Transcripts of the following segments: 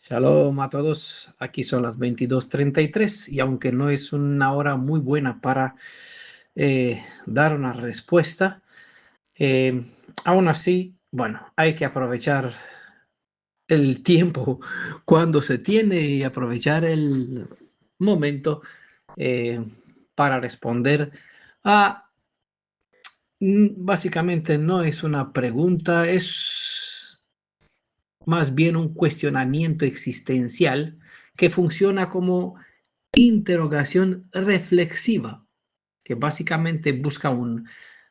Shalom a todos, aquí son las 22:33 y aunque no es una hora muy buena para dar una respuesta, eh, aún así, bueno, hay que aprovechar el tiempo cuando se tiene y aprovechar el momento eh, para responder a, básicamente no es una pregunta, es más bien un cuestionamiento existencial que funciona como interrogación reflexiva, que básicamente busca un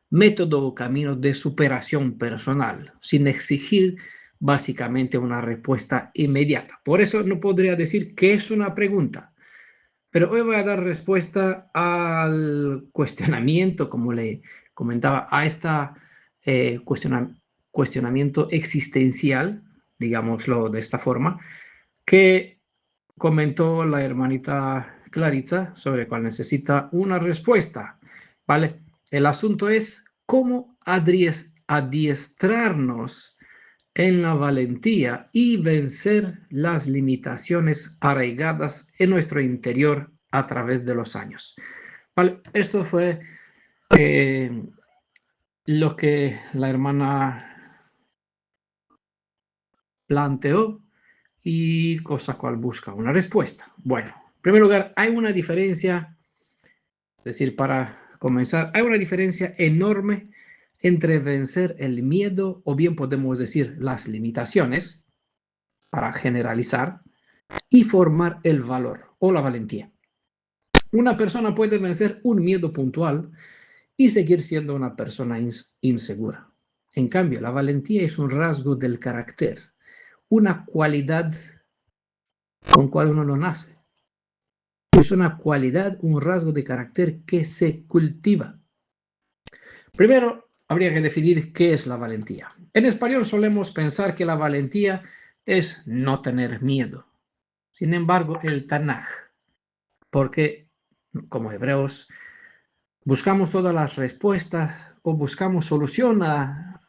método o camino de superación personal, sin exigir básicamente una respuesta inmediata. Por eso no podría decir que es una pregunta, pero hoy voy a dar respuesta al cuestionamiento, como le comentaba, a esta cuestionamiento existencial, digámoslo de esta forma, que comentó la hermanita Claritza, sobre el cual necesita una respuesta, ¿vale? El asunto es cómo adiestrarnos en la valentía y vencer las limitaciones arraigadas en nuestro interior a través de los años. ¿Vale? Esto fue eh, lo que la hermana planteó y cosa cual busca una respuesta. Bueno, en primer lugar, hay una diferencia, es decir, para comenzar, hay una diferencia enorme entre vencer el miedo o bien podemos decir las limitaciones, para generalizar, y formar el valor o la valentía. Una persona puede vencer un miedo puntual y seguir siendo una persona insegura. En cambio, la valentía es un rasgo del carácter, una cualidad con cual uno no nace. Es una cualidad, un rasgo de carácter que se cultiva. Primero, habría que definir qué es la valentía. En español solemos pensar que la valentía es no tener miedo. Sin embargo, el Tanaj, porque como hebreos buscamos todas las respuestas o buscamos solución a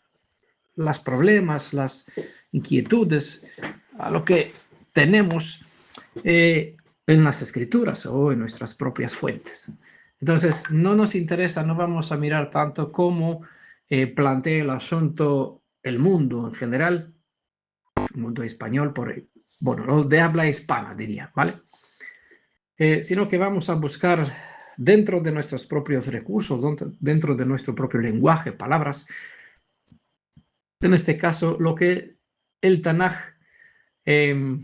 los problemas, las inquietudes, a lo que tenemos en las escrituras o en nuestras propias fuentes. Entonces, no nos interesa, no vamos a mirar tanto cómo plantea el asunto el mundo en general, el mundo español, bueno, lo de habla hispana, diría, ¿vale? Sino que vamos a buscar dentro de nuestros propios recursos, dentro de nuestro propio lenguaje, palabras, en este caso, lo que el Tanaj eh,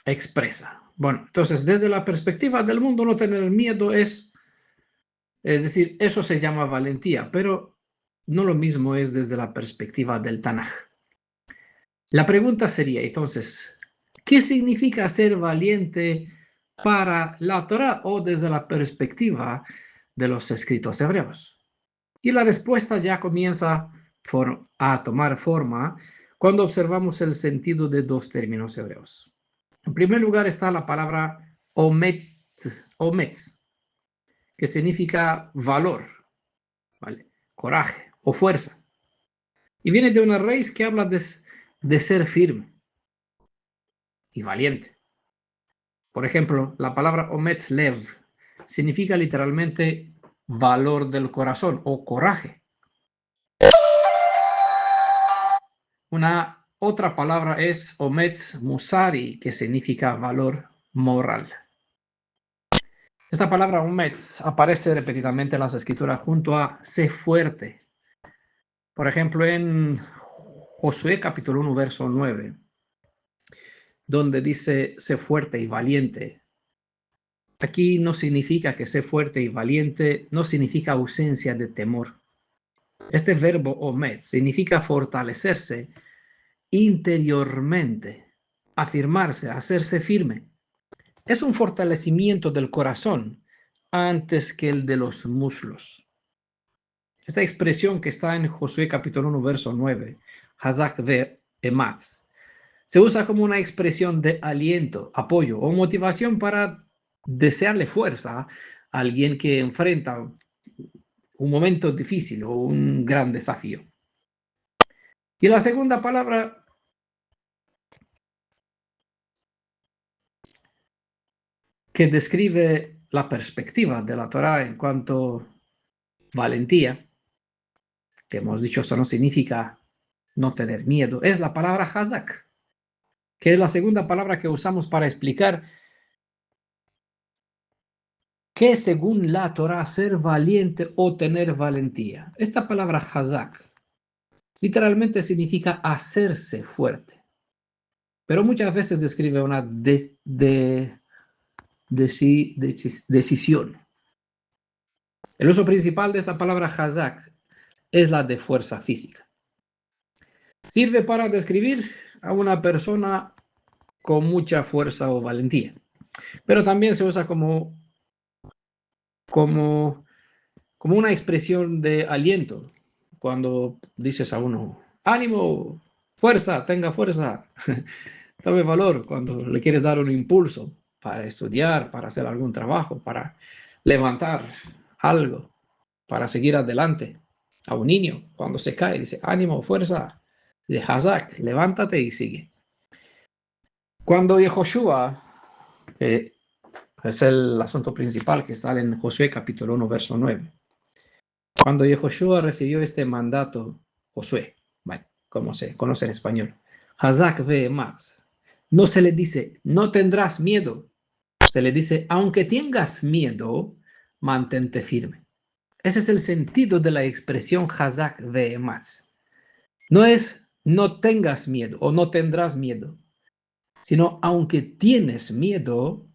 expresa. Bueno, entonces, desde la perspectiva del mundo, no tener miedo es decir, eso se llama valentía, pero no lo mismo es desde la perspectiva del Tanaj. La pregunta sería, entonces, ¿qué significa ser valiente para la Torah o desde la perspectiva de los escritos hebreos? Y la respuesta ya comienza a tomar forma cuando observamos el sentido de dos términos hebreos. En primer lugar está la palabra ometz, que significa valor, ¿vale? Coraje o fuerza. Y viene de una raíz que habla de ser firme y valiente. Por ejemplo, la palabra ometz lev significa literalmente valor del corazón o coraje. Una otra palabra es ometz musari, que significa valor moral. Esta palabra ometz aparece repetidamente en las escrituras junto a sé fuerte. Por ejemplo, en Josué capítulo 1, verso 9, donde dice sé fuerte y valiente. Aquí no significa que sé fuerte y valiente, no significa ausencia de temor. Este verbo ometz significa fortalecerse interiormente, afirmarse, hacerse firme. Es un fortalecimiento del corazón antes que el de los muslos. Esta expresión que está en Josué capítulo 1, verso 9, Hazak ve ematz, se usa como una expresión de aliento, apoyo o motivación para desearle fuerza a alguien que enfrenta un momento difícil o un gran desafío. Y la segunda palabra que describe la perspectiva de la Torá en cuanto a valentía, que hemos dicho eso no significa no tener miedo, es la palabra hazak, que es la segunda palabra que usamos para explicar qué según la Torá ser valiente o tener valentía. Esta palabra hazak literalmente significa hacerse fuerte, pero muchas veces describe una decisión. El uso principal de esta palabra hazak es la de fuerza física. Sirve para describir a una persona con mucha fuerza o valentía, pero también se usa como una expresión de aliento. Cuando dices a uno, ánimo, fuerza, tenga fuerza, tome valor, cuando le quieres dar un impulso para estudiar, para hacer algún trabajo, para levantar algo, para seguir adelante. A un niño, cuando se cae, dice, ánimo, fuerza, de hazak, levántate y sigue. Cuando Yehoshua, es el asunto principal que está en Josué capítulo 1, verso 9. Cuando Yehoshua recibió este mandato, Josué, bueno, como se conoce en español, hazak ve'ematz, no se le dice, no tendrás miedo, se le dice, aunque tengas miedo, mantente firme. Ese es el sentido de la expresión hazak ve'ematz. No es no tengas miedo o no tendrás miedo, sino aunque tienes miedo,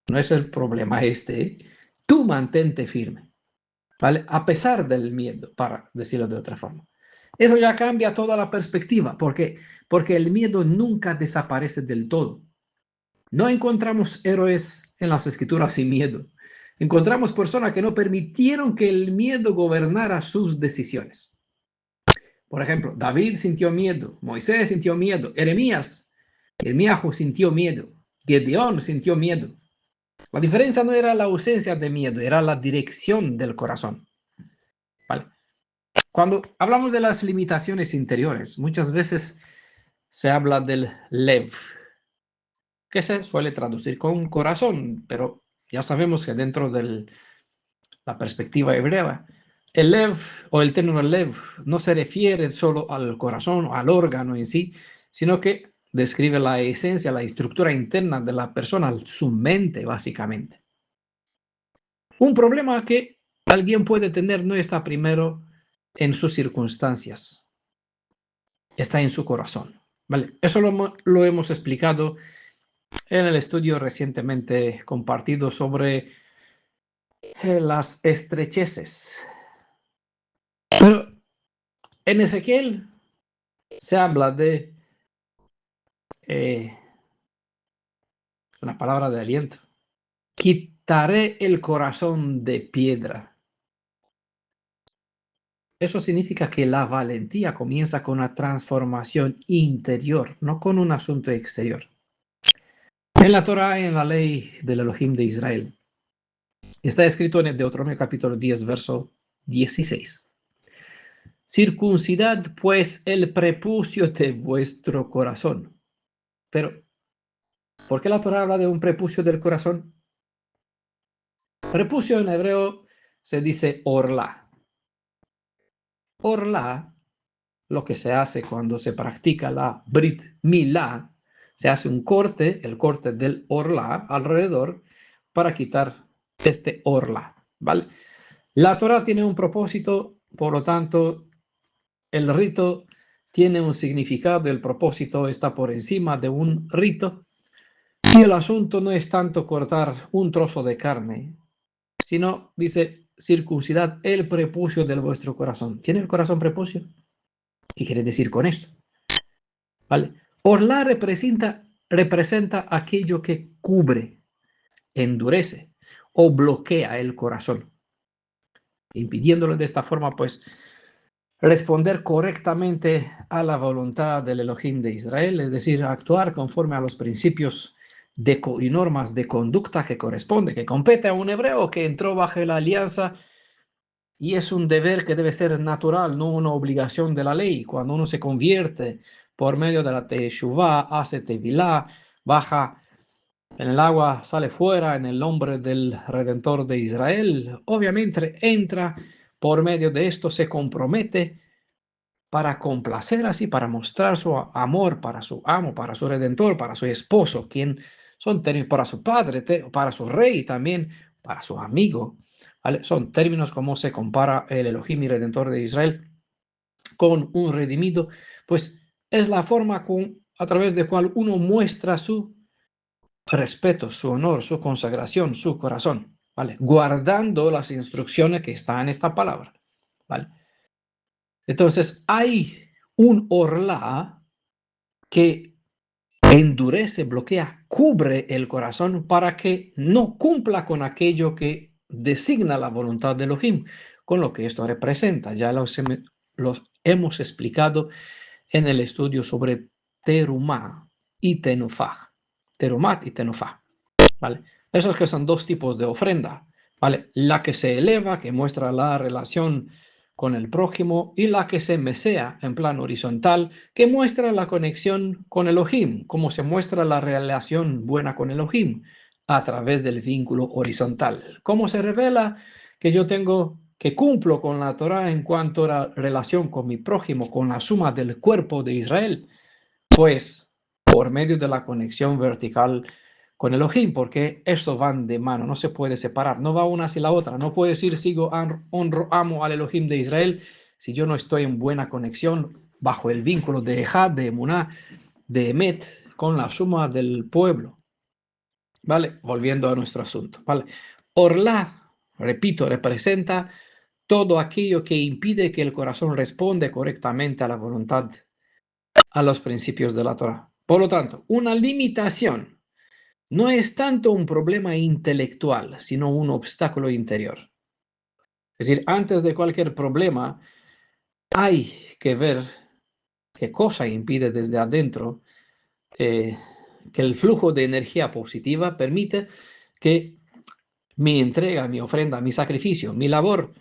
no es el problema tú mantente firme, ¿vale? A pesar del miedo, para decirlo de otra forma. Eso ya cambia toda la perspectiva, porque el miedo nunca desaparece del todo. No encontramos héroes en las escrituras sin miedo. Encontramos personas que no permitieron que el miedo gobernara sus decisiones. Por ejemplo, David sintió miedo, Moisés sintió miedo, Jeremías sintió miedo, Gedeón sintió miedo. La diferencia no era la ausencia de miedo, era la dirección del corazón. ¿Vale? Cuando hablamos de las limitaciones interiores, muchas veces se habla del lev, que se suele traducir con corazón, pero ya sabemos que dentro de la perspectiva hebrea, el lev o el término lev no se refiere solo al corazón o al órgano en sí, sino que describe la esencia, la estructura interna de la persona, su mente básicamente. Un problema que alguien puede tener no está primero en sus circunstancias, está en su corazón. ¿Vale? Eso lo hemos explicado en el estudio recientemente compartido sobre las estrecheces. Pero en Ezequiel se habla de una palabra de aliento. Quitaré el corazón de piedra. Eso significa que la valentía comienza con una transformación interior, no con un asunto exterior. En la Torah, en la ley del Elohim de Israel, está escrito en el Deuteronomio capítulo 10, verso 16. Circuncidad pues el prepucio de vuestro corazón. Pero, ¿por qué la Torah habla de un prepucio del corazón? Prepucio en hebreo se dice orla. Orla, lo que se hace cuando se practica la Brit Milá, se hace un corte, el corte del orla alrededor para quitar este orla, ¿vale? La Torah tiene un propósito, por lo tanto, el rito tiene un significado, el propósito está por encima de un rito, y el asunto no es tanto cortar un trozo de carne, sino, dice, circuncidad el prepucio de vuestro corazón. ¿Tiene el corazón prepucio? ¿Qué quiere decir con esto? ¿Vale? Orla representa aquello que cubre, endurece o bloquea el corazón, impidiéndole de esta forma, pues, responder correctamente a la voluntad del Elohim de Israel, es decir, actuar conforme a los principios y normas de conducta que corresponde, que compete a un hebreo que entró bajo la alianza, y es un deber que debe ser natural, no una obligación de la ley. Cuando uno se convierte por medio de la Teshuvá, hace Tevilá, baja en el agua sale fuera en el nombre del Redentor de Israel. Obviamente entra por medio de esto, se compromete para complacer así, para mostrar su amor para su amo, para su Redentor, para su esposo, quien son términos para su padre, para su rey también, para su amigo. ¿Vale? Son términos como se compara el Elohim y Redentor de Israel con un redimido, pues es la forma a través de cual uno muestra su respeto, su honor, su consagración, su corazón, ¿vale? Guardando las instrucciones que están en esta palabra, ¿vale? Entonces, hay un orla que endurece, bloquea, cubre el corazón para que no cumpla con aquello que designa la voluntad de Elohim, con lo que esto representa. Ya los hemos explicado en el estudio sobre terumá y tenufá. Terumat y tenufá, ¿vale? Esos que son dos tipos de ofrenda, ¿vale? La que se eleva, que muestra la relación con el prójimo, y la que se mesea en plano horizontal, que muestra la conexión con Elohim, como se muestra la relación buena con Elohim a través del vínculo horizontal. ¿Cómo se revela que yo tengo, que cumplo con la Torah en cuanto a la relación con mi prójimo, con la suma del cuerpo de Israel? Pues por medio de la conexión vertical con Elohim, porque estos van de mano, no se puede separar, no va una sin la otra. No puedo decir sigo, honro, amo al Elohim de Israel si yo no estoy en buena conexión bajo el vínculo de Ejad, de Emuná, de Emet, con la suma del pueblo. ¿Vale? Volviendo a nuestro asunto. ¿Vale? Orla, repito, representa todo aquello que impide que el corazón responda correctamente a la voluntad, a los principios de la Torah. Por lo tanto, una limitación no es tanto un problema intelectual, sino un obstáculo interior. Es decir, antes de cualquier problema, hay que ver qué cosa impide desde adentro que el flujo de energía positiva permite que mi entrega, mi ofrenda, mi sacrificio, mi labor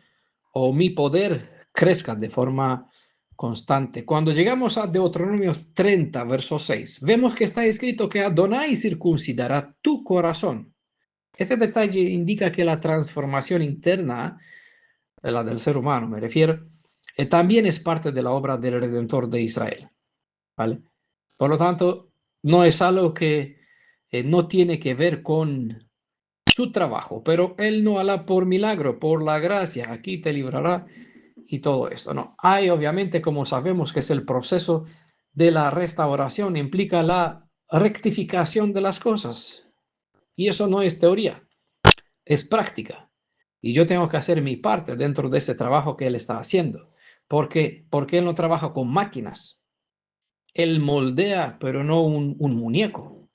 o mi poder crezca de forma constante. Cuando llegamos a Deuteronomio 30, verso 6, vemos que está escrito que Adonai circuncidará tu corazón. Este detalle indica que la transformación interna, la del ser humano me refiero, también es parte de la obra del Redentor de Israel, ¿vale? Por lo tanto, no es algo que no tiene que ver con su trabajo, pero Él no hará por milagro, por la gracia, aquí te librará y todo esto, ¿no? Hay obviamente, como sabemos, que es el proceso de la restauración, implica la rectificación de las cosas. Y eso no es teoría, es práctica. Y yo tengo que hacer mi parte dentro de ese trabajo que Él está haciendo. ¿Por qué? Porque Él no trabaja con máquinas. Él moldea, pero no un muñeco.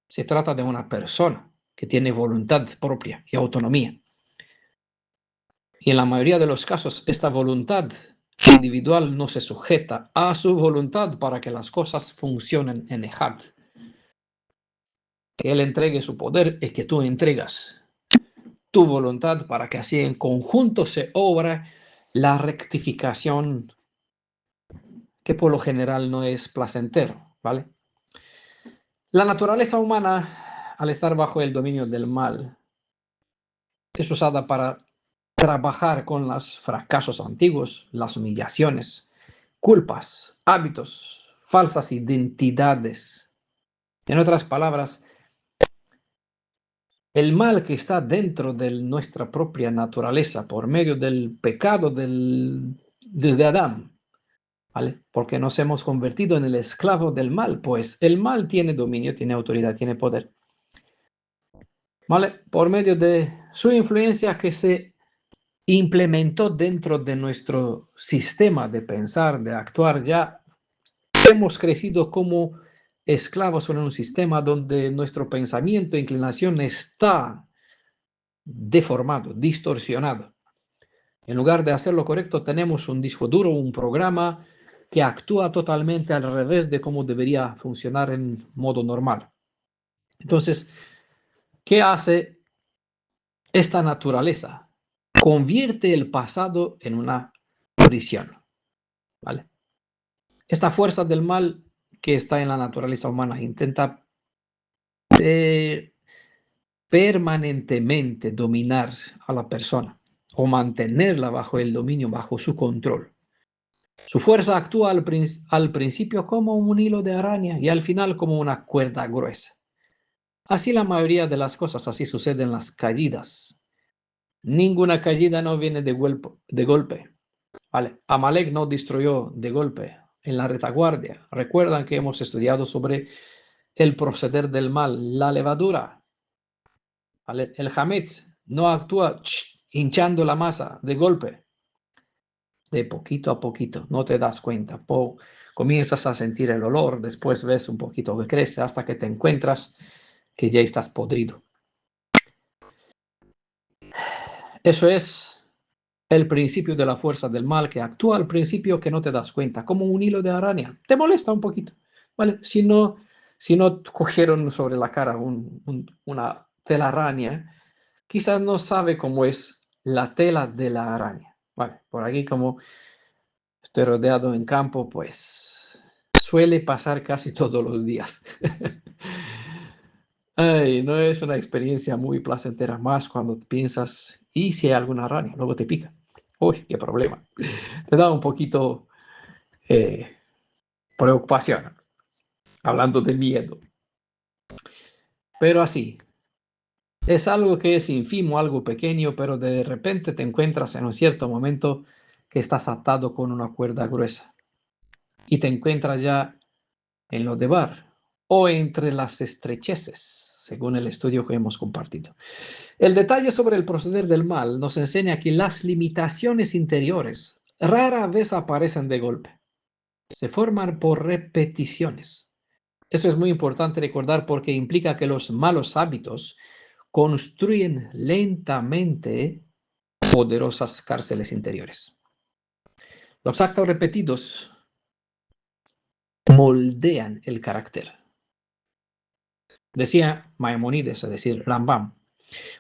Se trata de una persona que tiene voluntad propia y autonomía. Y en la mayoría de los casos, esta voluntad individual no se sujeta a su voluntad para que las cosas funcionen en Ejad. Que Él entregue su poder y que tú entregas tu voluntad para que así en conjunto se obra la rectificación que por lo general no es placentero, ¿vale? La naturaleza humana, al estar bajo el dominio del mal, es usada para trabajar con los fracasos antiguos, las humillaciones, culpas, hábitos, falsas identidades. En otras palabras, el mal que está dentro de nuestra propia naturaleza por medio del pecado desde Adán, ¿vale? Porque nos hemos convertido en el esclavo del mal, pues el mal tiene dominio, tiene autoridad, tiene poder, ¿vale? Por medio de su influencia que se implementó dentro de nuestro sistema de pensar, de actuar, ya hemos crecido como esclavos en un sistema donde nuestro pensamiento e inclinación está deformado, distorsionado. En lugar de hacer lo correcto, tenemos un disco duro, un programa que actúa totalmente al revés de cómo debería funcionar en modo normal. Entonces, ¿qué hace esta naturaleza? Convierte el pasado en una prisión, ¿vale? Esta fuerza del mal que está en la naturaleza humana intenta permanentemente dominar a la persona o mantenerla bajo el dominio, bajo su control. Su fuerza actúa al principio como un hilo de araña y al final como una cuerda gruesa. Así la mayoría de las cosas, así suceden las caídas. Ninguna caída no viene de golpe. Vale. Amalek no destruyó de golpe en la retaguardia. Recuerdan que hemos estudiado sobre el proceder del mal, la levadura. ¿Vale? El hametz no actúa hinchando la masa de golpe. De poquito a poquito, no te das cuenta. Comienzas a sentir el olor, después ves un poquito que crece hasta que te encuentras que ya estás podrido. Eso es el principio de la fuerza del mal, que actúa al principio que no te das cuenta, como un hilo de araña. Te molesta un poquito, ¿vale? Si no cogieron sobre la cara una telaraña, quizás no sabe cómo es la tela de la araña. Vale, por aquí como estoy rodeado en campo, pues suele pasar casi todos los días. Ay, no es una experiencia muy placentera, más cuando piensas, ¿y si hay alguna araña? Luego te pica. Uy, qué problema. Te da un poquito preocupación, hablando de miedo. Pero así, es algo que es ínfimo, algo pequeño, pero de repente te encuentras en un cierto momento que estás atado con una cuerda gruesa y te encuentras ya en lo de bar o entre las estrecheces, según el estudio que hemos compartido. El detalle sobre el proceder del mal nos enseña que las limitaciones interiores rara vez aparecen de golpe. Se forman por repeticiones. Eso es muy importante recordar porque implica que los malos hábitos construyen lentamente poderosas cárceles interiores. Los actos repetidos moldean el carácter. Decía Maimónides, es decir, Rambam,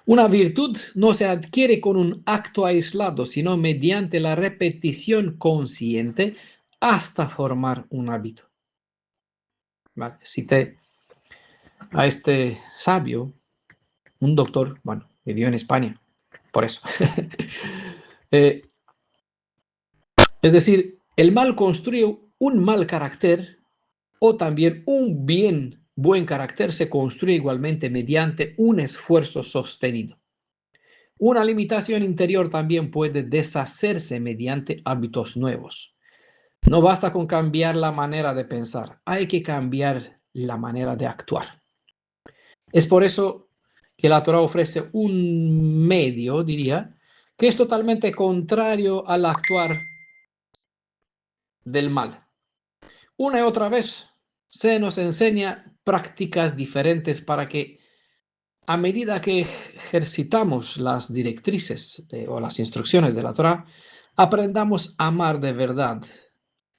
una virtud no se adquiere con un acto aislado, sino mediante la repetición consciente hasta formar un hábito. Vale. Cité a este sabio, un doctor, bueno, vivió en España, por eso. Es decir, el mal construye un mal carácter o también un buen carácter se construye igualmente mediante un esfuerzo sostenido. Una limitación interior también puede deshacerse mediante hábitos nuevos. No basta con cambiar la manera de pensar, hay que cambiar la manera de actuar. Es por eso que la Torah ofrece un medio, diría, que es totalmente contrario al actuar del mal. Una y otra vez se nos enseña prácticas diferentes para que a medida que ejercitamos las directrices o las instrucciones de la Torah, aprendamos a amar de verdad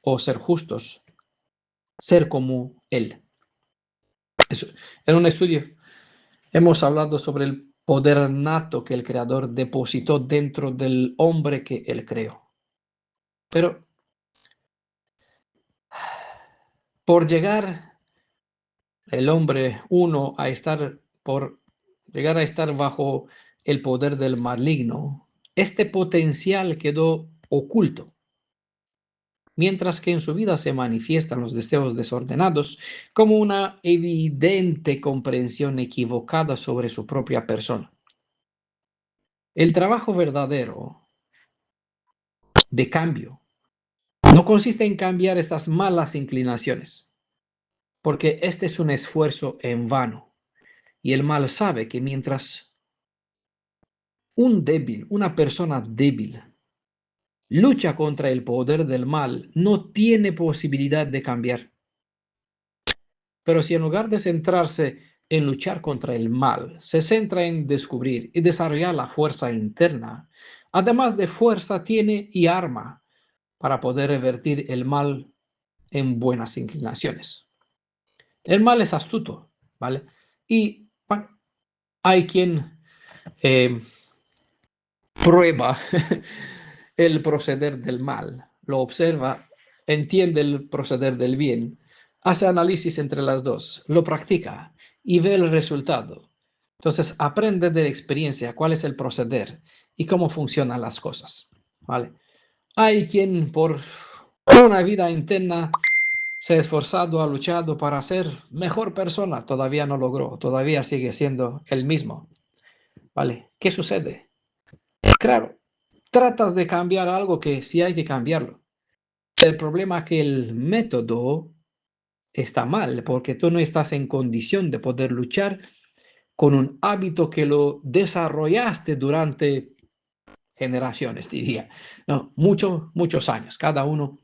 o ser justos, ser como Él. En un estudio hemos hablado sobre el poder nato que el Creador depositó dentro del hombre que Él creó. Pero por llegar el hombre uno por llegar a estar bajo el poder del maligno, este potencial quedó oculto, mientras que en su vida se manifiestan los deseos desordenados como una evidente comprensión equivocada sobre su propia persona. El trabajo verdadero de cambio no consiste en cambiar estas malas inclinaciones, porque este es un esfuerzo en vano, y el mal sabe que mientras una persona débil, lucha contra el poder del mal, no tiene posibilidad de cambiar. Pero si en lugar de centrarse en luchar contra el mal, se centra en descubrir y desarrollar la fuerza interna, además de fuerza tiene y arma para poder revertir el mal en buenas inclinaciones. El mal es astuto, ¿vale? Y bueno, hay quien prueba el proceder del mal, lo observa, entiende el proceder del bien, hace análisis entre las dos, lo practica y ve el resultado. Entonces, aprende de la experiencia cuál es el proceder y cómo funcionan las cosas, ¿vale? Hay quien por una vida interna se ha esforzado, ha luchado para ser mejor persona, todavía no logró, todavía sigue siendo el mismo, ¿vale? ¿Qué sucede? Claro, tratas de cambiar algo que sí hay que cambiarlo. El problema es que el método está mal, porque tú no estás en condición de poder luchar con un hábito que lo desarrollaste durante generaciones, diría, no, muchos años, cada uno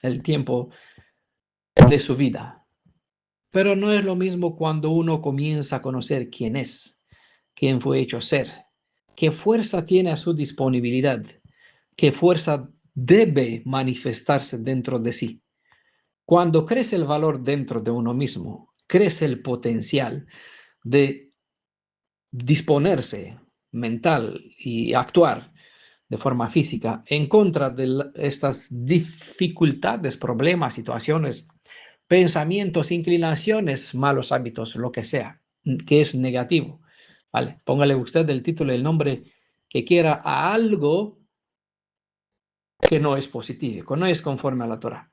el tiempo de su vida. Pero no es lo mismo cuando uno comienza a conocer quién es, quién fue hecho ser, qué fuerza tiene a su disponibilidad, qué fuerza debe manifestarse dentro de sí. Cuando crece el valor dentro de uno mismo, crece el potencial de disponerse mental y actuar de forma física en contra de estas dificultades, problemas, situaciones, pensamientos, inclinaciones, malos hábitos, lo que sea, que es negativo. ¿Vale? Póngale usted el título, el nombre que quiera a algo que no es positivo, que no es conforme a la Torah.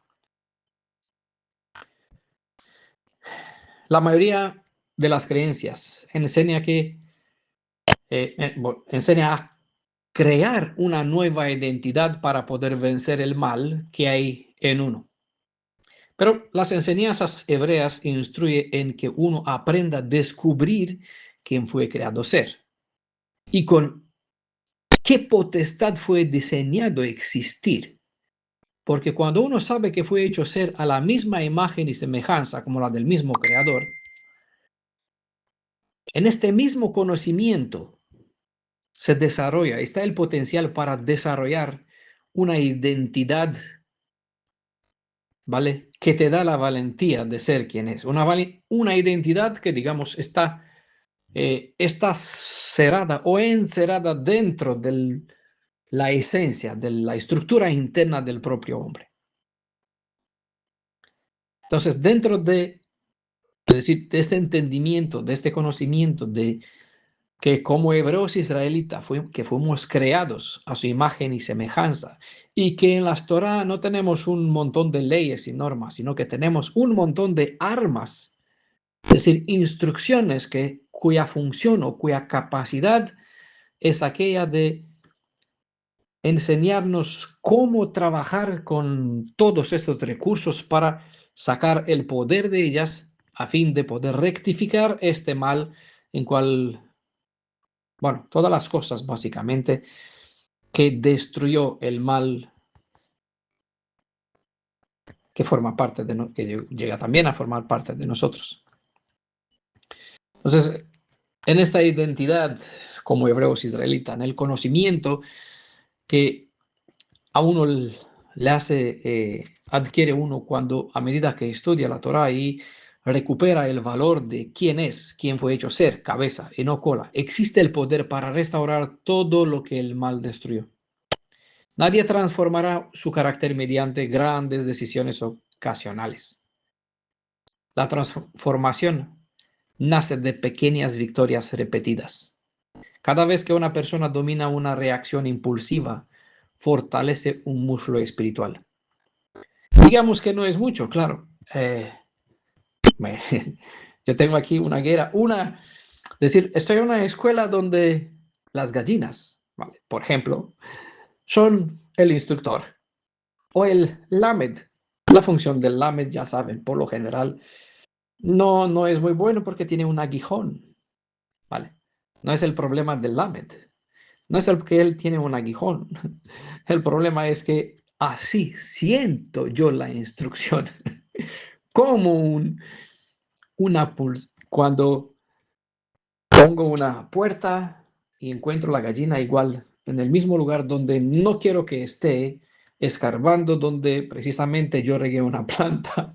La mayoría de las creencias enseña que enseña a crear una nueva identidad para poder vencer el mal que hay en uno. Pero las enseñanzas hebreas instruyen en que uno aprenda a descubrir quién fue creado ser y con qué potestad fue diseñado existir. Porque cuando uno sabe que fue hecho ser a la misma imagen y semejanza como la del mismo creador, en este mismo conocimiento se desarrolla, está el potencial para desarrollar una identidad, ¿vale? Que te da la valentía de ser quien es. Una identidad que, digamos, está cerrada o encerrada dentro de la esencia, de la estructura interna del propio hombre. Entonces, dentro de, es decir, de este entendimiento, de este conocimiento de que como hebreos israelitas que fuimos creados a su imagen y semejanza y que en las Torah no tenemos un montón de leyes y normas, sino que tenemos un montón de armas, es decir, instrucciones cuya función o cuya capacidad es aquella de enseñarnos cómo trabajar con todos estos recursos para sacar el poder de ellas a fin de poder rectificar este mal en cual, bueno, todas las cosas básicamente que destruyó el mal que forma parte que llega también a formar parte de nosotros. Entonces, en esta identidad como hebreos israelitas, en el conocimiento que a uno le adquiere uno cuando a medida que estudia la Torah y recupera el valor de quién fue hecho ser, cabeza y no cola, existe el poder para restaurar todo lo que el mal destruyó. Nadie transformará su carácter mediante grandes decisiones ocasionales. La transformación nace de pequeñas victorias repetidas. Cada vez que una persona domina una reacción impulsiva, fortalece un músculo espiritual. Digamos que no es mucho, claro. Yo tengo aquí una guerra, es decir, estoy en una escuela donde las gallinas, ¿vale? Por ejemplo, son el instructor o el lamed. La función del lamed, ya saben, por lo general, no es muy bueno porque tiene un aguijón, ¿vale? No es el problema del lamed. No es el que él tiene un aguijón. El problema es que así siento yo la instrucción. Como cuando pongo una puerta y encuentro la gallina igual en el mismo lugar donde no quiero que esté, escarbando donde precisamente yo regué una planta,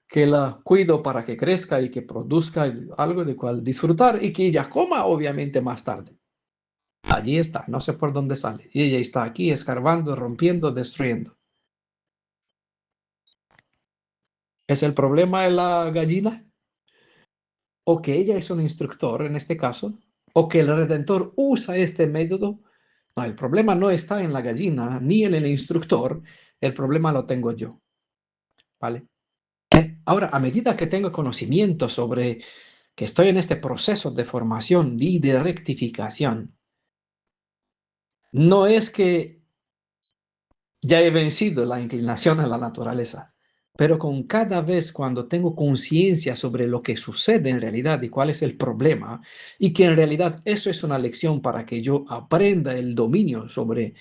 que la cuido para que crezca y que produzca algo de cual disfrutar y que ella coma obviamente más tarde. Allí está, no sé por dónde sale. Y ella está aquí escarbando, rompiendo, destruyendo. ¿Es el problema de la gallina? o que ella es un instructor en este caso, o que el Redentor usa este método. No, el problema no está en la gallina ni en el instructor, el problema lo tengo yo, ¿vale? Ahora, a medida que tengo conocimiento sobre que estoy en este proceso de formación y de rectificación, no es que ya he vencido la inclinación a la naturaleza, pero con cada vez cuando tengo conciencia sobre lo que sucede en realidad y cuál es el problema, y que en realidad eso es una lección para que yo aprenda el dominio sobre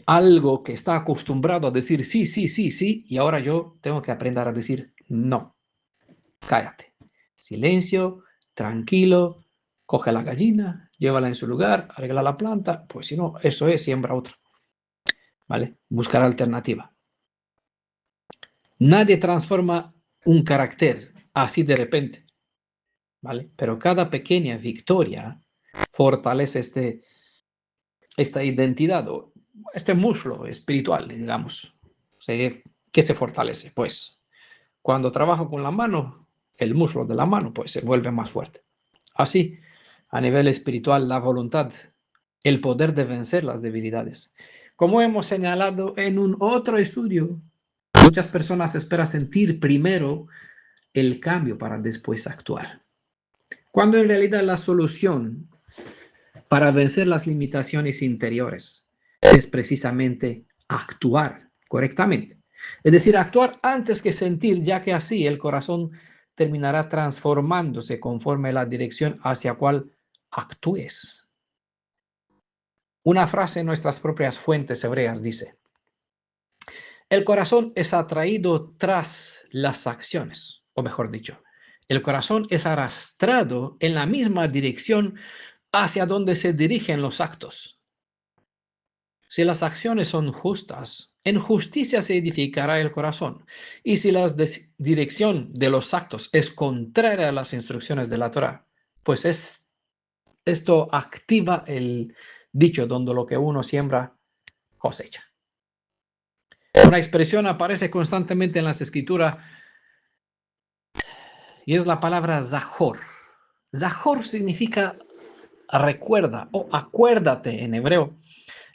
algo que está acostumbrado a decir sí, sí, sí, sí, y ahora yo tengo que aprender a decir no, cállate, silencio, tranquilo, coge la gallina, llévala en su lugar, arregla la planta, pues si no, eso es, siembra otra, ¿vale? Buscar alternativa. Nadie transforma un carácter así de repente, ¿vale? Pero cada pequeña victoria fortalece esta identidad o este muslo espiritual, digamos. ¿Qué se fortalece? Pues cuando trabajo con la mano, el muslo de la mano pues se vuelve más fuerte. Así, a nivel espiritual, la voluntad, el poder de vencer las debilidades. Como hemos señalado en un otro estudio, muchas personas esperan sentir primero el cambio para después actuar. Cuando en realidad la solución para vencer las limitaciones interiores es precisamente actuar correctamente. Es decir, actuar antes que sentir, ya que así el corazón terminará transformándose conforme la dirección hacia cual actúes. Una frase en nuestras propias fuentes hebreas dice: el corazón es atraído tras las acciones, o mejor dicho, el corazón es arrastrado en la misma dirección hacia donde se dirigen los actos. Si las acciones son justas, en justicia se edificará el corazón. Y si la dirección de los actos es contraria a las instrucciones de la Torah, pues esto activa el dicho donde lo que uno siembra, cosecha. Una expresión aparece constantemente en las escrituras y es la palabra Zahor. Zahor significa recuerda o acuérdate en hebreo.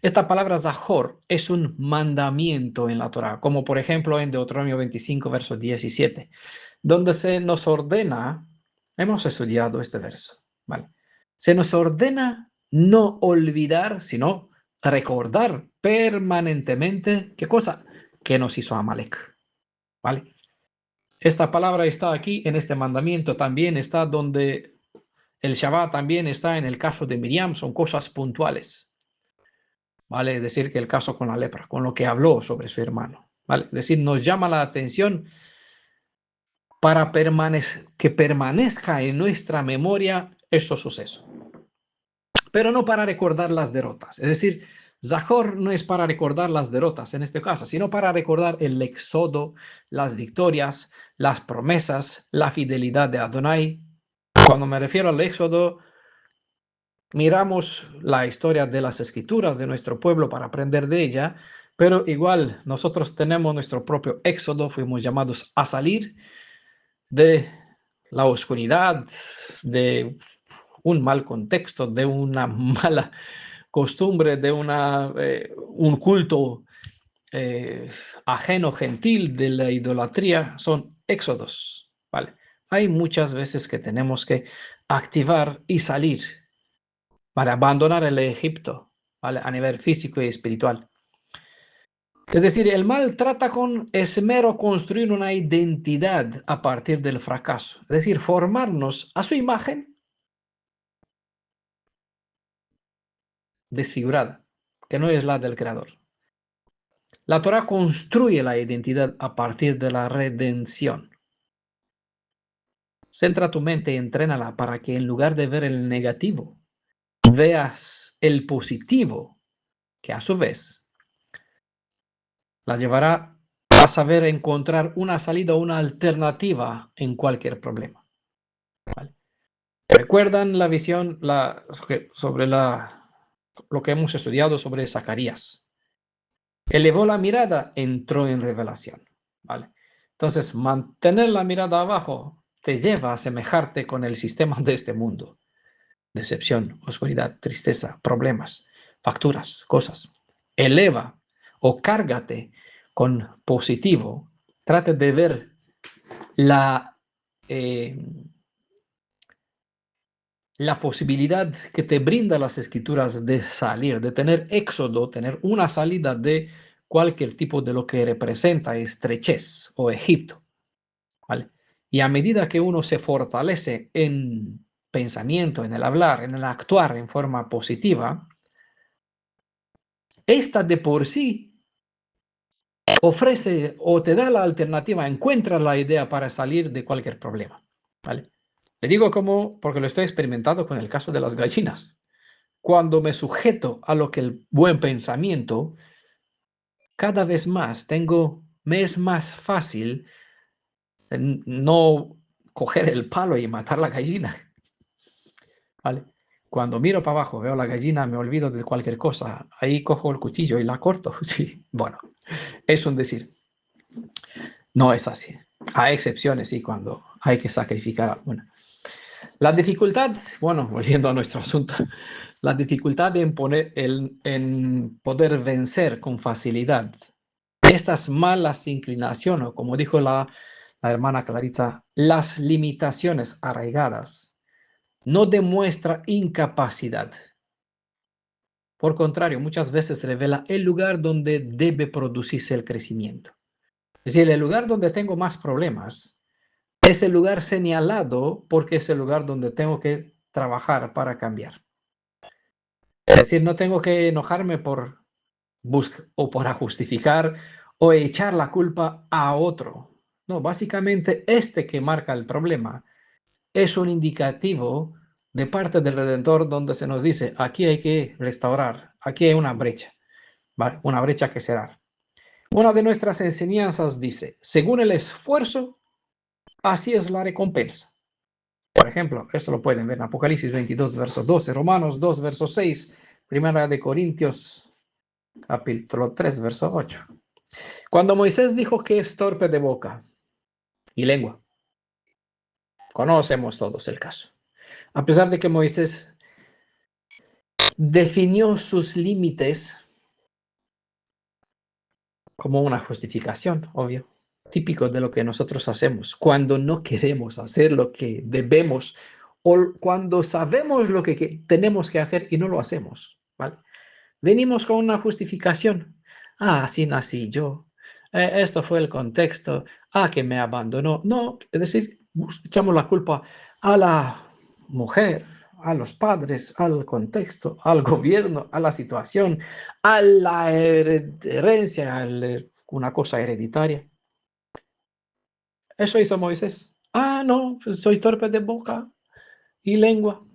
Esta palabra Zahor es un mandamiento en la Torah, como por ejemplo en Deuteronomio 25, verso 17, donde se nos ordena, hemos estudiado este verso, ¿vale? Se nos ordena no olvidar, sino recordar permanentemente, ¿qué cosa? Que nos hizo Amalek, ¿vale? Esta palabra está aquí en este mandamiento, también está donde el Shabbat también está en el caso de Miriam, son cosas puntuales. ¿Vale? Es decir, que el caso con la lepra, con lo que habló sobre su hermano, ¿vale? Es decir, nos llama la atención para que permanezca en nuestra memoria estos sucesos, pero no para recordar las derrotas. Es decir, Zahor no es para recordar las derrotas en este caso, sino para recordar el éxodo, las victorias, las promesas, la fidelidad de Adonai. Cuando me refiero al éxodo, miramos la historia de las escrituras de nuestro pueblo para aprender de ella, pero igual nosotros tenemos nuestro propio éxodo, fuimos llamados a salir de la oscuridad, de un mal contexto, de una mala costumbre, de un culto ajeno, gentil, de la idolatría. Son éxodos, ¿vale? Hay muchas veces que tenemos que activar y salir para abandonar el Egipto, ¿vale? A nivel físico y espiritual. Es decir, el mal trata con esmero construir una identidad a partir del fracaso, es decir, formarnos a su imagen desfigurada, que no es la del Creador. La Torah construye la identidad a partir de la redención. Centra tu mente y entrénala para que en lugar de ver el negativo, veas el positivo, que a su vez la llevará a saber encontrar una salida o una alternativa en cualquier problema. ¿Vale? ¿Recuerdan la visión sobre lo que hemos estudiado sobre Zacarías? Elevó la mirada, entró en revelación. ¿Vale? Entonces, mantener la mirada abajo te lleva a asemejarte con el sistema de este mundo. Decepción, oscuridad, tristeza, problemas, facturas, cosas. Eleva o cárgate con positivo. Trate de ver la, eh, la posibilidad que te brinda las escrituras de salir, de tener éxodo, tener una salida de cualquier tipo de lo que representa estrechez o Egipto. ¿Vale? Y a medida que uno se fortalece en pensamiento, en el hablar, en el actuar en forma positiva, esta de por sí ofrece o te da la alternativa, encuentra la idea para salir de cualquier problema. ¿Vale? Le digo como porque lo estoy experimentando con el caso de las gallinas. Cuando me sujeto a lo que el buen pensamiento, cada vez más me es más fácil no coger el palo y matar la gallina. ¿Vale? Cuando miro para abajo, veo la gallina, me olvido de cualquier cosa. Ahí cojo el cuchillo y la corto. Sí, bueno, es un decir. No es así. Hay excepciones, sí, cuando hay que sacrificar. Bueno, la dificultad, bueno, volviendo a nuestro asunto, la dificultad en poder vencer con facilidad estas malas inclinaciones, o como dijo la hermana Clarita, las limitaciones arraigadas, no demuestra incapacidad. Por contrario, muchas veces revela el lugar donde debe producirse el crecimiento. Es decir, el lugar donde tengo más problemas es el lugar señalado porque es el lugar donde tengo que trabajar para cambiar. Es decir, no tengo que enojarme por o para justificar o echar la culpa a otro. No, básicamente este que marca el problema es un indicativo de parte del Redentor donde se nos dice, aquí hay que restaurar, aquí hay una brecha, ¿vale? Una brecha que cerrar. Una de nuestras enseñanzas dice, según el esfuerzo, así es la recompensa. Por ejemplo, esto lo pueden ver en Apocalipsis 22, verso 12, Romanos 2, verso 6, Primera de Corintios, capítulo 3, verso 8. Cuando Moisés dijo que es torpe de boca y lengua, conocemos todos el caso. A pesar de que Moisés definió sus límites como una justificación, obvio, típico de lo que nosotros hacemos cuando no queremos hacer lo que debemos o cuando sabemos lo que tenemos que hacer y no lo hacemos, ¿vale? Venimos con una justificación. Ah, así nací yo. Esto fue el contexto. Ah, que me abandonó. No, es decir, echamos la culpa a la mujer, a los padres, al contexto, al gobierno, a la situación, a la herencia, a una cosa hereditaria. Eso hizo Moisés. Ah, no, soy torpe de boca y lengua.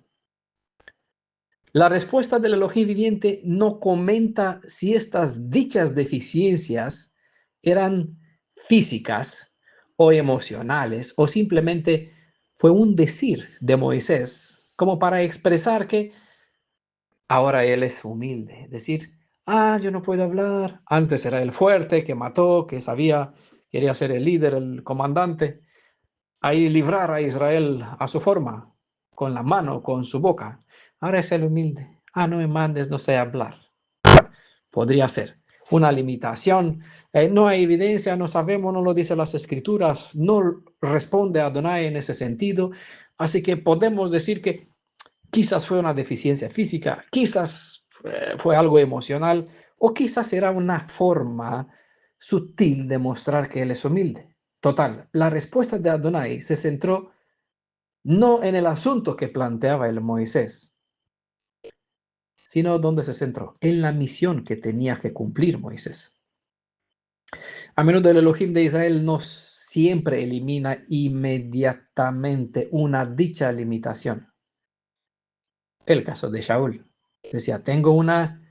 La respuesta del Elohim viviente no comenta si estas dichas deficiencias eran físicas o emocionales o simplemente fue un decir de Moisés como para expresar que ahora él es humilde. Es decir, yo no puedo hablar. Antes era el fuerte que mató, que sabía, quería ser el líder, el comandante. Ahí librar a Israel a su forma, con la mano, con su boca. Ahora es el humilde. No me mandes, no sé hablar. Podría ser una limitación. No hay evidencia, no sabemos, no lo dicen las escrituras, no responde a Adonai en ese sentido. Así que podemos decir que quizás fue una deficiencia física, quizás fue algo emocional o quizás era una forma sutil de mostrar que él es humilde. Total, la respuesta de Adonai se centró no en el asunto que planteaba el Moisés, sino donde se centró, en la misión que tenía que cumplir Moisés. A menudo el Elohim de Israel no siempre elimina inmediatamente una dicha limitación. El caso de Shaul. Decía, tengo una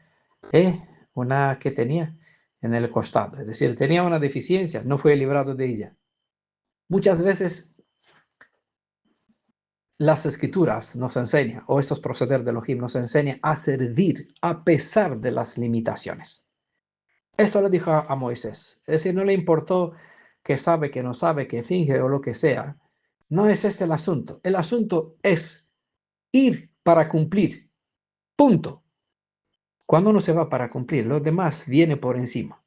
que tenía en el costado. Es decir, tenía una deficiencia, no fue librado de ella. Muchas veces las escrituras nos enseñan, o estos proceder de Elohim nos enseñan a servir a pesar de las limitaciones. Esto lo dijo a Moisés. Es decir, no le importó que sabe, que no sabe, que finge o lo que sea. No es este el asunto. El asunto es ir para cumplir. Punto. Cuando uno se va para cumplir, los demás viene por encima.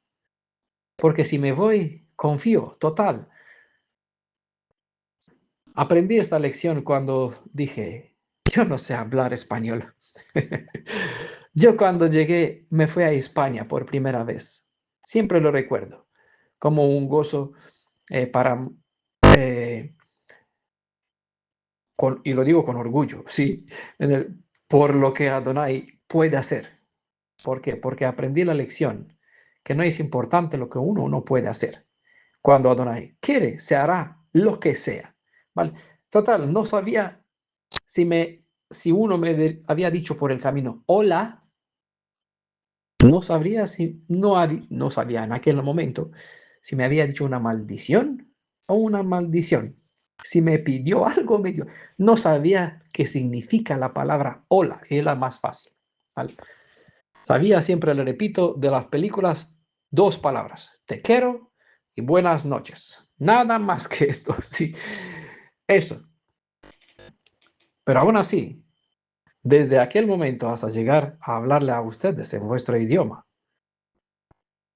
Porque si me voy, confío, total. Aprendí esta lección cuando dije, yo no sé hablar español. Yo cuando llegué, me fui a España por primera vez. Siempre lo recuerdo como un gozo para, eh, y lo digo con orgullo, sí, por lo que Adonai puede hacer. ¿Por qué? Porque aprendí la lección que no es importante lo que uno no puede hacer. Cuando Adonai quiere, se hará lo que sea. ¿Vale? Total, no sabía si uno me había dicho por el camino, hola, no sabría si, no sabía en aquel momento si me había dicho una maldición o una maldición. Si me pidió algo, me dio. No sabía qué significa la palabra hola, es la más fácil. ¿Vale? Sabía, siempre le repito, de las películas, dos palabras, te quiero y buenas noches. Nada más que esto, sí. Eso. Pero aún así, desde aquel momento hasta llegar a hablarle a ustedes en vuestro idioma,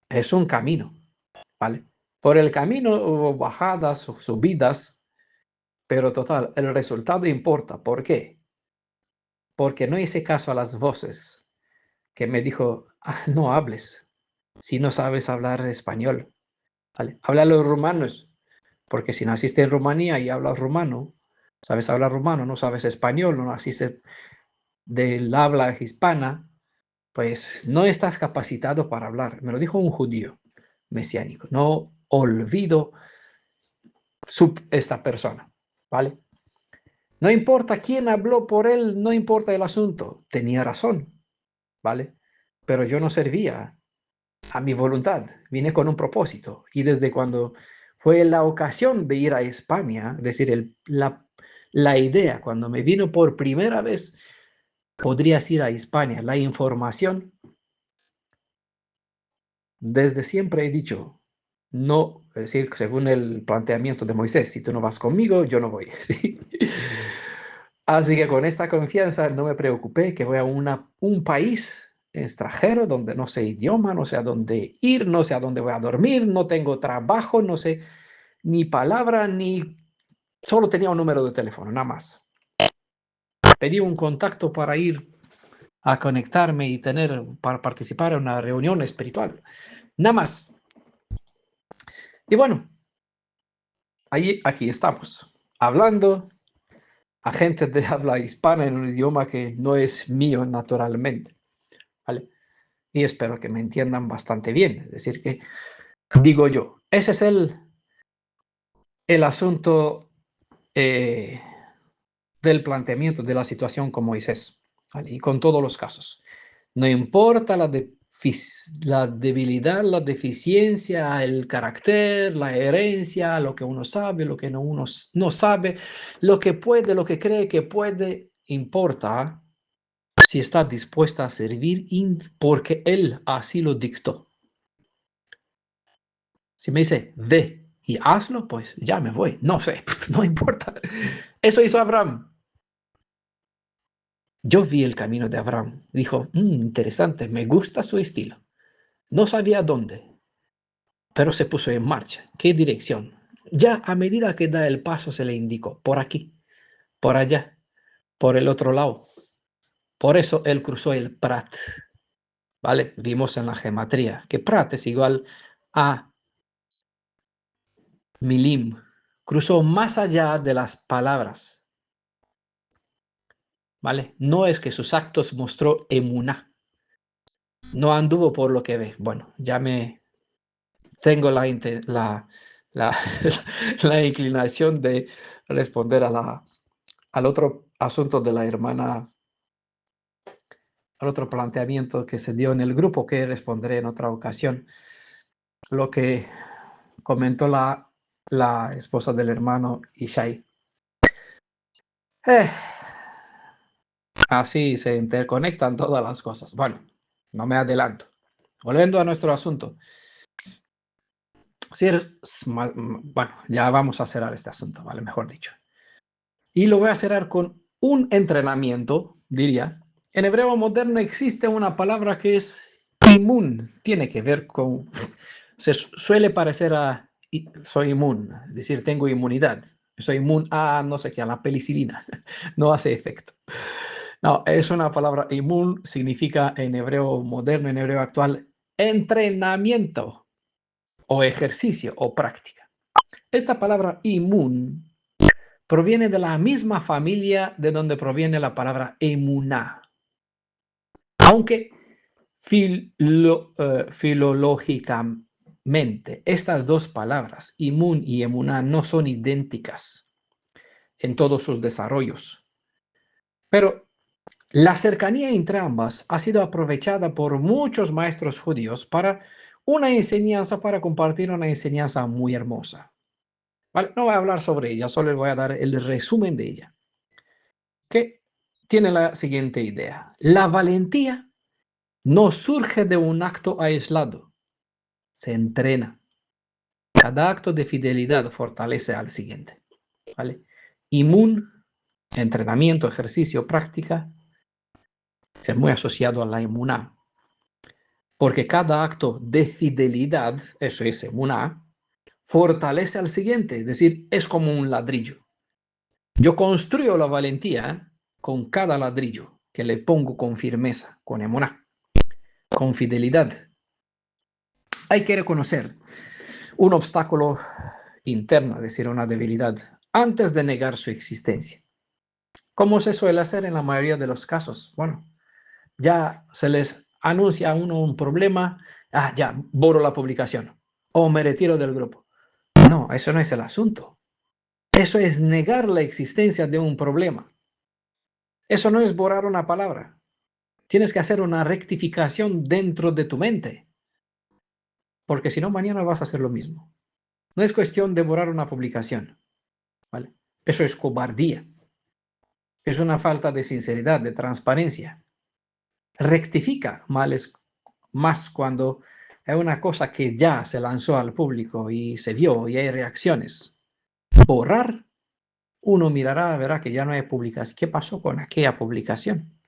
es un camino, ¿vale? Por el camino hubo bajadas o subidas, pero total, el resultado importa. ¿Por qué? Porque no hice caso a las voces que me dijo, "Ah, no hables si no sabes hablar español, ¿vale? Habla los rumanos, porque si naciste en Rumanía y hablas rumano, sabes hablar rumano, no sabes español, no naciste del habla hispana, pues no estás capacitado para hablar". Me lo dijo un judío mesiánico. No olvido esta persona, ¿vale? No importa quién habló por él, no importa el asunto. Tenía razón, ¿vale? Pero yo no servía a mi voluntad, vine con un propósito. Y desde cuando fue la ocasión de ir a España, es decir, la idea, cuando me vino por primera vez, podrías ir a España, la información, desde siempre he dicho, no, es decir, según el planteamiento de Moisés, si tú no vas conmigo, yo no voy, ¿sí? Así que con esta confianza no me preocupé que voy a un país extranjero donde no sé idioma, no sé a dónde ir, no sé a dónde voy a dormir, no tengo trabajo, no sé ni palabra, ni solo tenía un número de teléfono, nada más. Pedí un contacto para ir a conectarme y para participar en una reunión espiritual, nada más. Y bueno, aquí estamos, hablando a gente de habla hispana en un idioma que no es mío naturalmente, ¿vale? Y espero que me entiendan bastante bien. Es decir, que digo yo, ese es el asunto del planteamiento de la situación con Moisés, ¿vale? Y con todos los casos. No importa la debilidad, la deficiencia, el carácter, la herencia, lo que uno sabe, lo que uno no sabe, lo que puede, lo que cree que puede, importa si está dispuesta a servir porque Él así lo dictó. Si me dice, ve y hazlo, pues ya me voy. No sé, no importa. Eso hizo Abraham. Yo vi el camino de Abraham. Dijo, interesante, me gusta su estilo. No sabía dónde, pero se puso en marcha. ¿Qué dirección? Ya a medida que da el paso se le indicó, por aquí, por allá, por el otro lado. Por eso él cruzó el Prat. ¿Vale? Vimos en la gematría que Prat es igual a Milim. Cruzó más allá de las palabras. ¿Vale? No es que sus actos mostró emuná. No anduvo por lo que ve. Bueno, ya me tengo la, la inclinación de responder al otro asunto de la hermana, al otro planteamiento que se dio en el grupo, que responderé en otra ocasión. Lo que comentó la esposa del hermano Ishai. Así se interconectan todas las cosas. Bueno, no me adelanto. Volviendo a nuestro asunto. Si eres bueno, ya vamos a cerrar este asunto, ¿vale? Mejor dicho. Y lo voy a cerrar con un entrenamiento, diría. En hebreo moderno existe una palabra que es inmun. Tiene que ver con... Se suele parecer a soy inmun, es decir, tengo inmunidad. Soy inmun a no sé qué, a la penicilina. No hace efecto. No, es una palabra inmun, significa en hebreo moderno, en hebreo actual, entrenamiento o ejercicio o práctica. Esta palabra inmun proviene de la misma familia de donde proviene la palabra emuná. Aunque filológicamente estas dos palabras, imun y emuná, no son idénticas en todos sus desarrollos. Pero la cercanía entre ambas ha sido aprovechada por muchos maestros judíos para una enseñanza, para compartir una enseñanza muy hermosa. ¿Vale? No voy a hablar sobre ella, solo les voy a dar el resumen de ella, que tiene la siguiente idea. La valentía no surge de un acto aislado, se entrena. Cada acto de fidelidad fortalece al siguiente. ¿Vale? Imun, entrenamiento, ejercicio, práctica, es muy asociado a la emuná, porque cada acto de fidelidad, eso es emuná, fortalece al siguiente, es decir, es como un ladrillo. Yo construyo la valentía con cada ladrillo que le pongo con firmeza, con emuná, con fidelidad. Hay que reconocer un obstáculo interno, es decir, una debilidad, antes de negar su existencia. ¿Cómo se suele hacer en la mayoría de los casos? Bueno, ya se les anuncia a uno un problema, ya, borro la publicación o me retiro del grupo. No, eso no es el asunto. Eso es negar la existencia de un problema. Eso no es borrar una palabra. Tienes que hacer una rectificación dentro de tu mente, porque si no, mañana vas a hacer lo mismo. No es cuestión de borrar una publicación, ¿vale? Eso es cobardía. Es una falta de sinceridad, de transparencia. Rectifica males más cuando es una cosa que ya se lanzó al público y se vio y hay reacciones. Borrar, uno mirará, verá que ya no hay publicación. ¿Qué pasó con aquella publicación?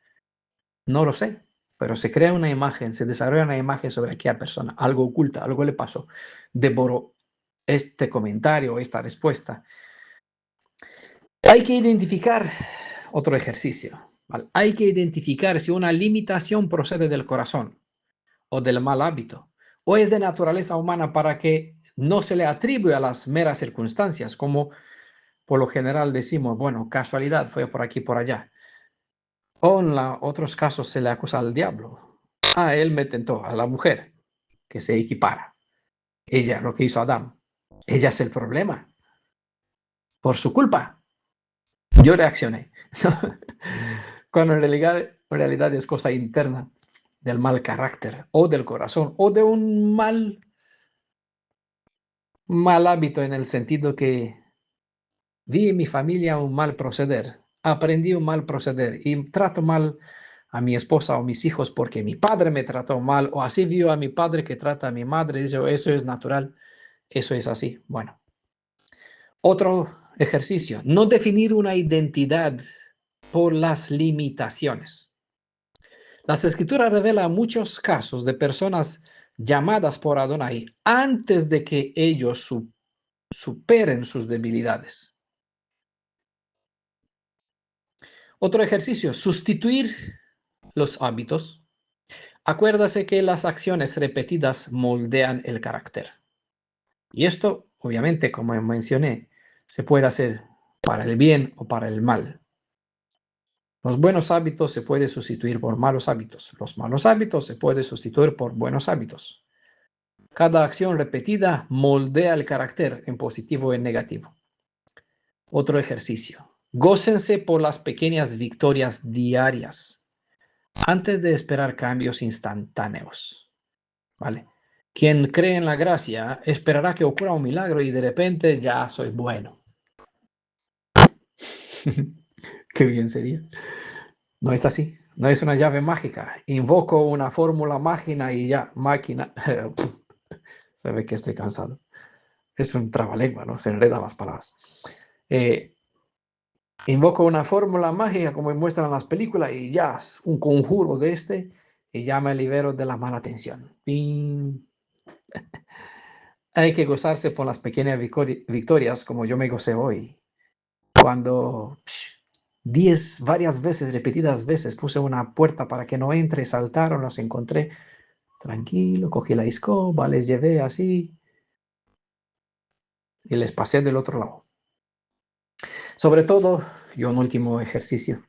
No lo sé, pero se crea una imagen, se desarrolla una imagen sobre aquella persona, algo oculta, algo le pasó. Devoró este comentario, esta respuesta. Hay que identificar otro ejercicio. ¿Vale? Hay que identificar si una limitación procede del corazón o del mal hábito, o es de naturaleza humana para que no se le atribuya a las meras circunstancias, como por lo general decimos, bueno, casualidad, fue por aquí, por allá. O en otros casos se le acusa al diablo. Él me tentó, a la mujer, que se equipara. Ella, lo que hizo Adán. Ella es el problema. Por su culpa. Yo reaccioné. Cuando en realidad es cosa interna del mal carácter o del corazón o de un mal hábito en el sentido que vi en mi familia un mal proceder, aprendí un mal proceder y trato mal a mi esposa o mis hijos porque mi padre me trató mal o así vio a mi padre que trata a mi madre, eso es natural, eso es así. Bueno, otro ejercicio, no definir una identidad por las limitaciones. Las escrituras revelan muchos casos de personas llamadas por Adonai antes de que ellos superen sus debilidades. Otro ejercicio, sustituir los hábitos. Acuérdase que las acciones repetidas moldean el carácter. Y esto, obviamente, como mencioné, se puede hacer para el bien o para el mal. Los buenos hábitos se pueden sustituir por malos hábitos. Los malos hábitos se pueden sustituir por buenos hábitos. Cada acción repetida moldea el carácter en positivo o en negativo. Otro ejercicio. Gócense por las pequeñas victorias diarias antes de esperar cambios instantáneos. ¿Vale? Quien cree en la gracia esperará que ocurra un milagro y de repente ya soy bueno. Qué bien sería. No es así. No es una llave mágica. Invoco una fórmula mágica y ya, máquina. Se ve que estoy cansado. Es un trabalengua, ¿no? Se enredan las palabras. Invoco una fórmula mágica como muestran las películas y ya, un conjuro de y ya me libero de la mala tensión. ¡Ping! Hay que gozarse por las pequeñas victorias como yo me gocé hoy. Cuando 10, varias veces, repetidas veces, puse una puerta para que no entre, saltaron, los encontré. Tranquilo, cogí la escoba, les llevé así y les pasé del otro lado. Sobre todo, y un último ejercicio.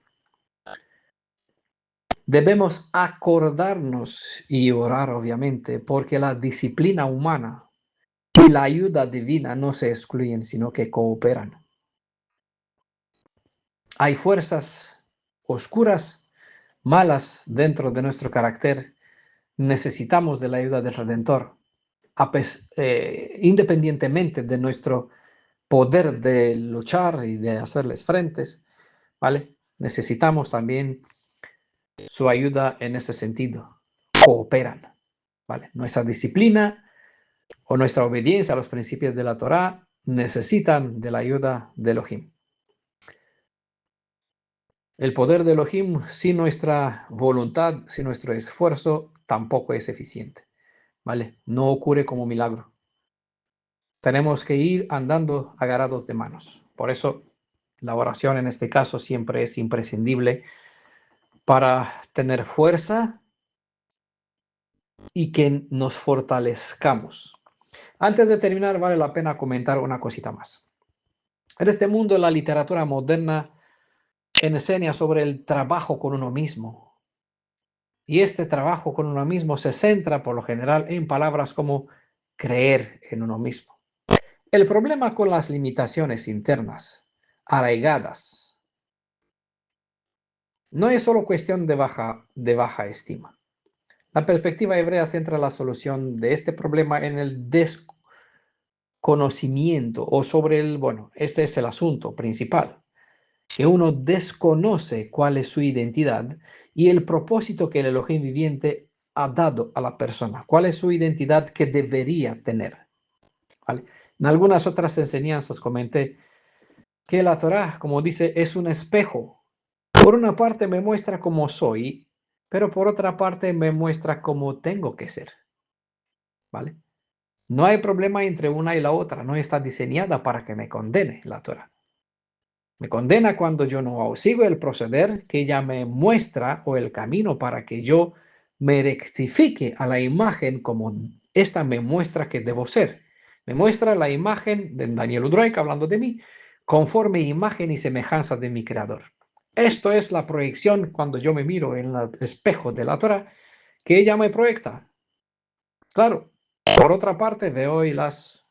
Debemos acordarnos y orar, obviamente, porque la disciplina humana y la ayuda divina no se excluyen, sino que cooperan. Hay fuerzas oscuras, malas dentro de nuestro carácter. Necesitamos de la ayuda del Redentor, independientemente de nuestro poder de luchar y de hacerles frentes, ¿vale? Necesitamos también su ayuda en ese sentido. Cooperan, ¿vale? Nuestra disciplina o nuestra obediencia a los principios de la Torá necesitan de la ayuda de Elohim. El poder de Elohim sin nuestra voluntad, sin nuestro esfuerzo, tampoco es eficiente, ¿vale? No ocurre como milagro. Tenemos que ir andando agarrados de manos. Por eso la oración en este caso siempre es imprescindible para tener fuerza y que nos fortalezcamos. Antes de terminar, vale la pena comentar una cosita más. En este mundo, la literatura moderna enseña sobre el trabajo con uno mismo. Y este trabajo con uno mismo se centra, por lo general, en palabras como creer en uno mismo. El problema con las limitaciones internas, arraigadas, no es solo cuestión de baja estima. La perspectiva hebrea centra la solución de este problema en el desconocimiento o sobre el, bueno, este es el asunto principal, que uno desconoce cuál es su identidad y el propósito que el Elohim viviente ha dado a la persona, cuál es su identidad que debería tener. ¿Vale? En algunas otras enseñanzas comenté que la Torá, como dice, es un espejo. Por una parte me muestra cómo soy, pero por otra parte me muestra cómo tengo que ser. ¿Vale? No hay problema entre una y la otra, no está diseñada para que me condene la Torá. Me condena cuando yo no sigo el proceder que ella me muestra o el camino para que yo me rectifique a la imagen como esta me muestra que debo ser. Me muestra la imagen de Daniel Udroik hablando de mí, conforme imagen y semejanza de mi creador. Esto es la proyección cuando yo me miro en el espejo de la Torah, que ella me proyecta. Claro, por otra parte veo las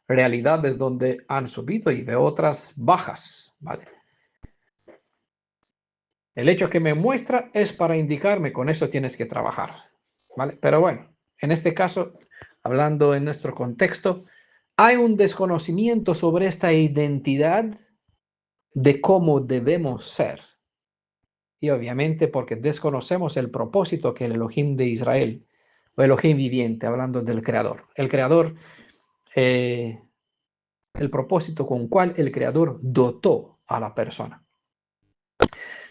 realidades donde han subido y veo otras bajas, ¿vale? El hecho que me muestra es para indicarme, con eso tienes que trabajar, ¿vale? Pero bueno, en este caso, hablando en nuestro contexto, hay un desconocimiento sobre esta identidad de cómo debemos ser. Y obviamente porque desconocemos el propósito que el Elohim de Israel, o Elohim viviente, hablando del Creador. El Creador, el propósito con cual el Creador dotó a la persona.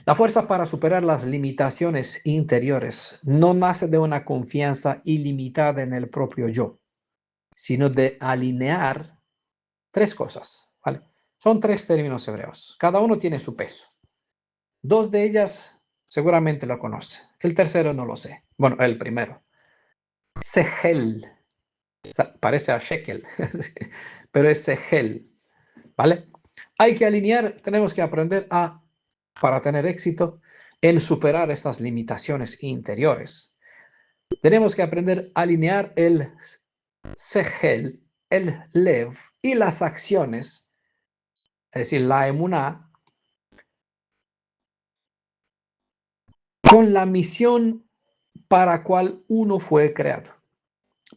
La fuerza para superar las limitaciones interiores no nace de una confianza ilimitada en el propio yo, sino de alinear tres cosas, ¿vale? Son tres términos hebreos. Cada uno tiene su peso. Dos de ellas seguramente lo conoce. El tercero no lo sé. Bueno, el primero. Sehel. O sea, parece a shekel, pero es Sehel, ¿vale? Hay que alinear, tenemos que aprender para tener éxito, en superar estas limitaciones interiores. Tenemos que aprender a alinear el sehel, el lev y las acciones, es decir, la emuná, con la misión para cual uno fue creado.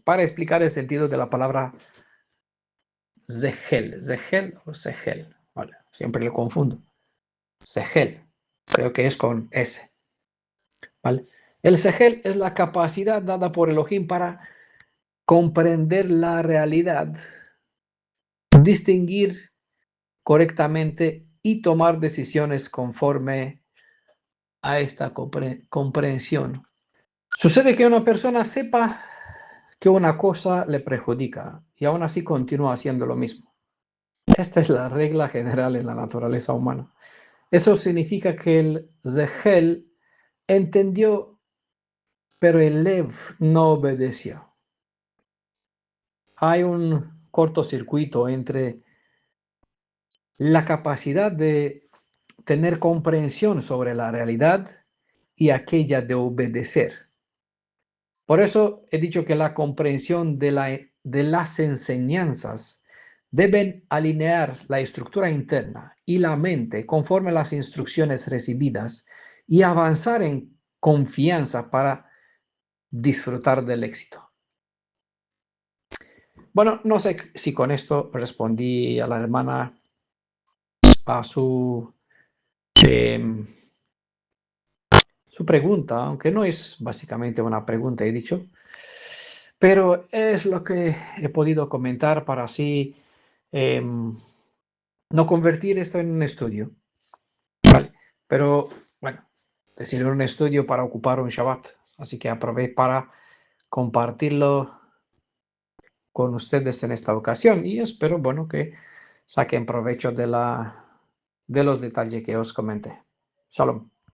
Para explicar el sentido de la palabra zehel o sehel, vale, siempre lo confundo. Sehel, creo que es con S, ¿vale? El sehel es la capacidad dada por Elohim para comprender la realidad, distinguir correctamente y tomar decisiones conforme a esta comprensión. Sucede que una persona sepa que una cosa le perjudica y aún así continúa haciendo lo mismo. Esta es la regla general en la naturaleza humana. Eso significa que el Zehel entendió, pero el Lev no obedeció. Hay un cortocircuito entre la capacidad de tener comprensión sobre la realidad y aquella de obedecer. Por eso he dicho que la comprensión de las enseñanzas deben alinear la estructura interna y la mente conforme a las instrucciones recibidas y avanzar en confianza para disfrutar del éxito. Bueno, no sé si con esto respondí a la hermana a em, su pregunta, aunque no es básicamente una pregunta, he dicho, pero es lo que he podido comentar para así no convertir esto en un estudio, ¿vale? Pero bueno, decir un estudio para ocupar un Shabbat, así que aproveché para compartirlo con ustedes en esta ocasión y espero, bueno, que saquen provecho de los detalles que os comenté. Shalom.